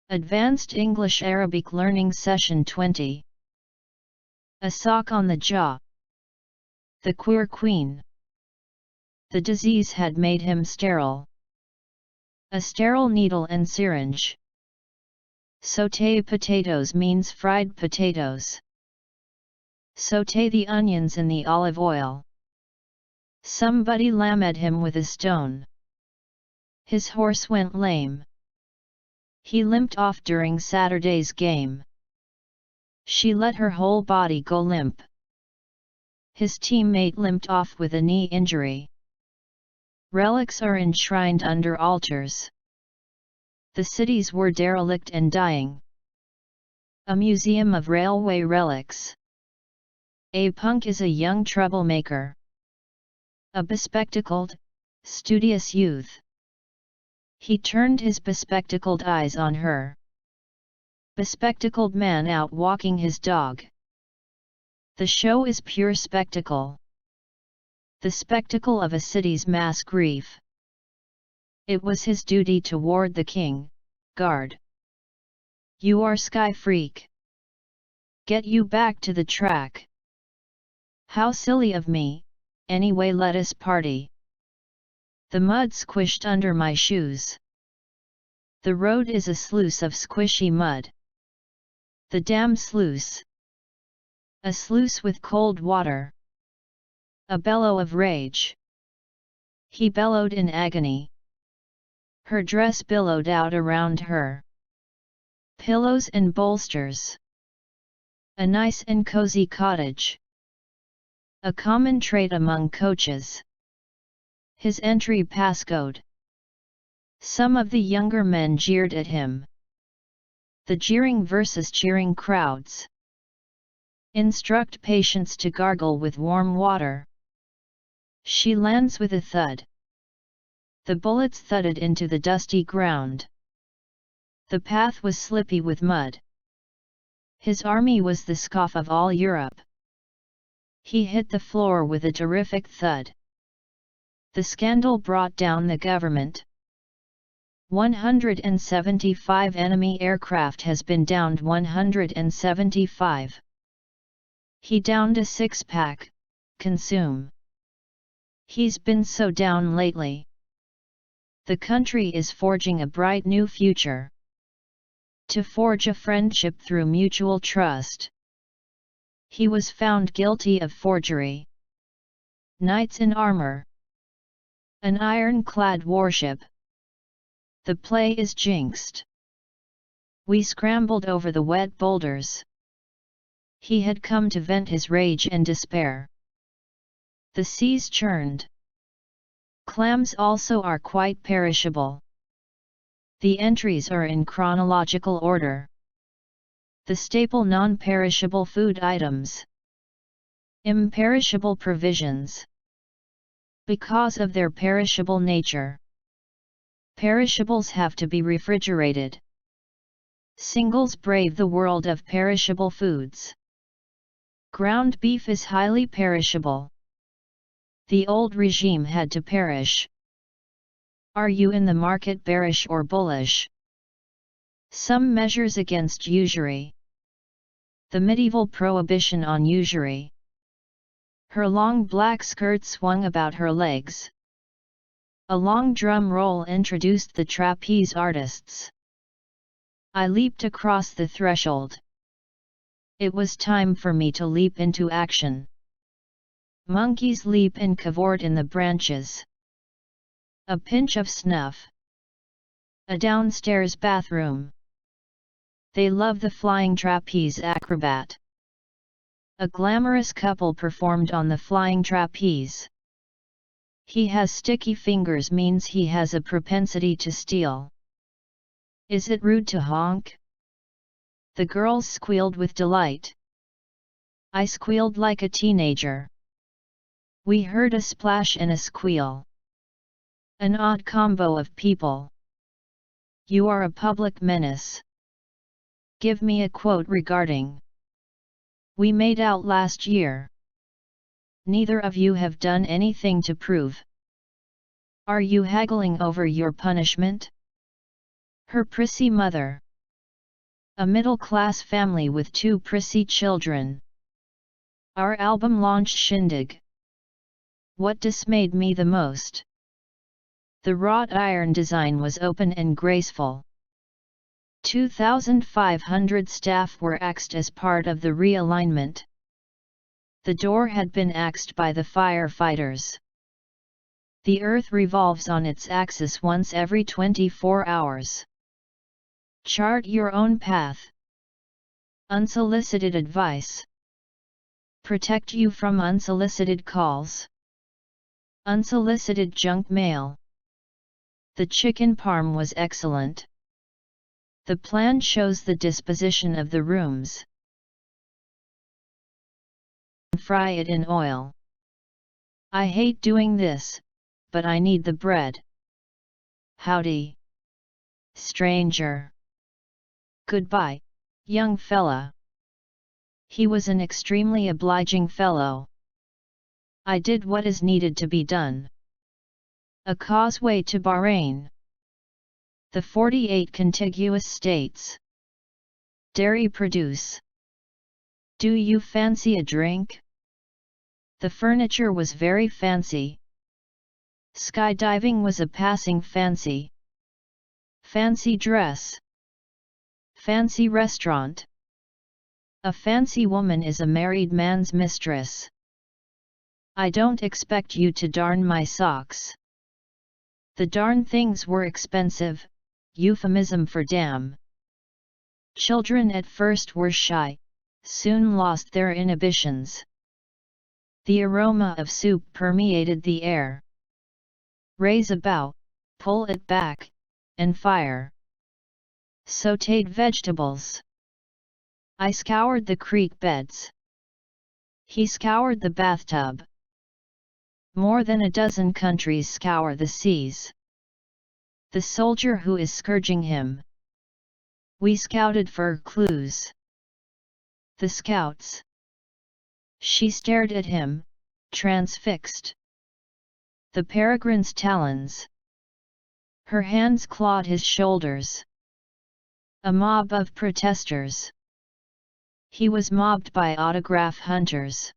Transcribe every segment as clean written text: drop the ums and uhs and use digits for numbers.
Advanced English Arabic Learning Session 20. A sock on the jaw. The queer queen. The disease had made him sterile. A sterile needle and syringe. Sauté potatoes means fried potatoes. Sauté the onions in the olive oil. Somebody lamed him with a stone. His horse went lame. He limped off during Saturday's game. She let her whole body go limp. His teammate limped off with a knee injury. Relics are enshrined under altars. The cities were derelict and dying. A museum of railway relics. A punk is a young troublemaker. A bespectacled, studious youth. He turned his bespectacled eyes on her. Bespectacled man out walking his dog. The show is pure spectacle. The spectacle of a city's mass grief. It was his duty to ward the king, guard. You are sky freak. Get you back to the track. How silly of me, anyway let us party. The mud squished under my shoes. The road is a sluice of squishy mud. The damn sluice. A sluice with cold water. A bellow of rage. He bellowed in agony. Her dress billowed out around her. Pillows and bolsters. A nice and cozy cottage. A common trait among coaches. His entry passcode. Some of the younger men jeered at him. The jeering versus cheering crowds. Instruct patients to gargle with warm water. She lands with a thud. The bullets thudded into the dusty ground. The path was slippy with mud. His army was the scoff of all Europe. He hit the floor with a terrific thud. The scandal brought down the government. 175 enemy aircraft has been downed. 175. He downed a six-pack, consume. He's been so down lately. The country is forging a bright new future. To forge a friendship through mutual trust. He was found guilty of forgery. Knights in armor. An ironclad warship. The play is jinxed. We scrambled over the wet boulders. He had come to vent his rage and despair. The seas churned. Clams also are quite perishable. The entries are in chronological order. The staple non-perishable food items. Imperishable provisions. Because of their perishable nature. Perishables have to be refrigerated. Singles brave the world of perishable foods. Ground beef is highly perishable. The old regime had to perish. Are you in the market bearish or bullish? Some measures against usury. The medieval prohibition on usury. Her long black skirt swung about her legs. A long drum roll introduced the trapeze artists. I leaped across the threshold. It was time for me to leap into action. Monkeys leap and cavort in the branches. A pinch of snuff. A downstairs bathroom. They love the flying trapeze acrobat. A glamorous couple performed on the flying trapeze. He has sticky fingers means he has a propensity to steal. Is it rude to honk? The girls squealed with delight. I squealed like a teenager. We heard a splash and a squeal. An odd combo of people. You are a public menace. Give me a quote regarding. We made out last year. Neither of you have done anything to prove. Are you haggling over your punishment? Her prissy mother. A middle-class family with 2 prissy children. Our album launch shindig. What dismayed me the most? The wrought iron design was open and graceful. 2,500 staff were axed as part of the realignment. The door had been axed by the firefighters. The Earth revolves on its axis once every 24 hours. Chart your own path. Unsolicited advice. Protect you from unsolicited calls. Unsolicited junk mail. The chicken parm was excellent. The plan shows the disposition of the rooms. Fry it in oil. I hate doing this, but I need the bread. Howdy, stranger. Goodbye, young fella. He was an extremely obliging fellow. I did what is needed to be done. A causeway to Bahrain. The 48 contiguous states. Dairy produce. Do you fancy a drink? The furniture was very fancy. Skydiving was a passing fancy. Fancy dress. Fancy restaurant. A fancy woman is a married man's mistress. I don't expect you to darn my socks. The darn things were expensive, euphemism for damn. Children at first were shy, soon lost their inhibitions. The aroma of soup permeated the air. Raise a bow, pull it back, and fire. Sautéed vegetables. I scoured the creek beds. He scoured the bathtub. More than a dozen countries scour the seas. The soldier who is scourging him. We scouted for clues. The scouts. She stared at him, transfixed. The peregrine's talons. Her hands clawed his shoulders. A mob of protesters. He was mobbed by autograph hunters.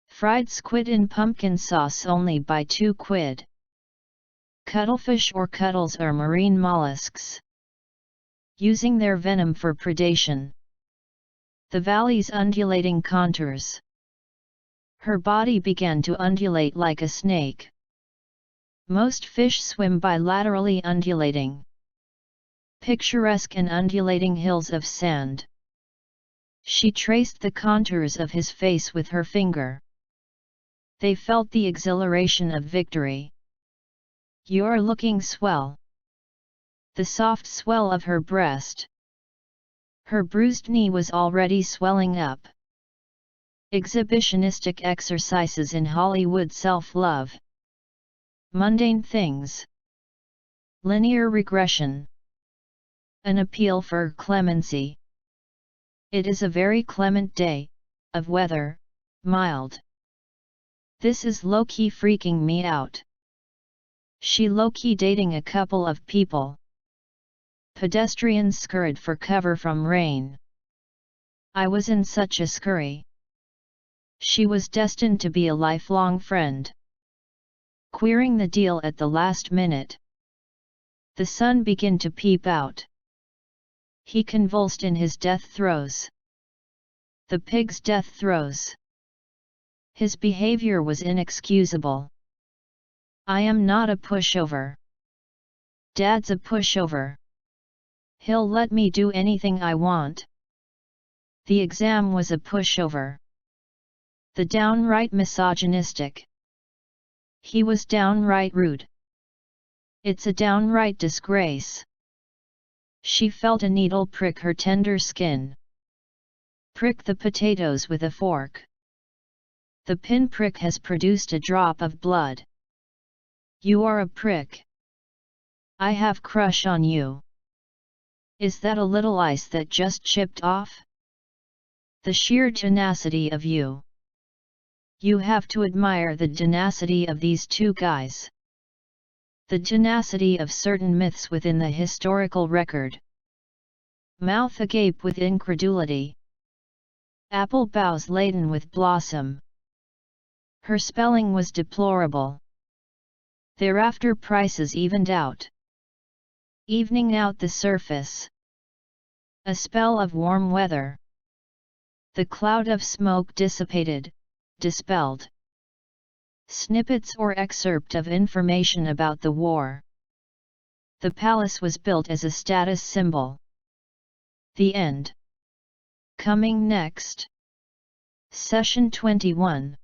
Fried squid in pumpkin sauce only by 2 quid. Cuttlefish or cuttles are marine mollusks, using their venom for predation. The valley's undulating contours. Her body began to undulate like a snake. Most fish swim by laterally undulating. Picturesque and undulating hills of sand. She traced the contours of his face with her finger. They felt the exhilaration of victory. You're looking swell. The soft swell of her breast. Her bruised knee was already swelling up. Exhibitionistic exercises in Hollywood self-love. Mundane things. Linear regression. An appeal for clemency. It is a very clement day, of weather, mild. This is low-key freaking me out. She low-key dating a couple of people. Pedestrians scurried for cover from rain. I was in such a scurry. She was destined to be a lifelong friend. Queering the deal at the last minute. The sun began to peep out. He convulsed in his death throes. The pig's death throes. His behavior was inexcusable. I am not a pushover. Dad's a pushover. He'll let me do anything I want. The exam was a pushover. The downright misogynistic. He was downright rude. It's a downright disgrace. She felt a needle prick her tender skin. Prick the potatoes with a fork. The pinprick has produced a drop of blood. You are a prick. I have crush on you. Is that a little ice that just chipped off? The sheer tenacity of you. You have to admire the tenacity of these 2 guys. The tenacity of certain myths within the historical record. mouth agape with incredulity. Apple boughs laden with blossom. Her spelling was deplorable. Thereafter prices evened out, evening out the surface. A spell of warm weather. The cloud of smoke dissipated, dispelled. Snippets or excerpt of information about the war. The palace was built as a status symbol. The end. Coming next. Session 21.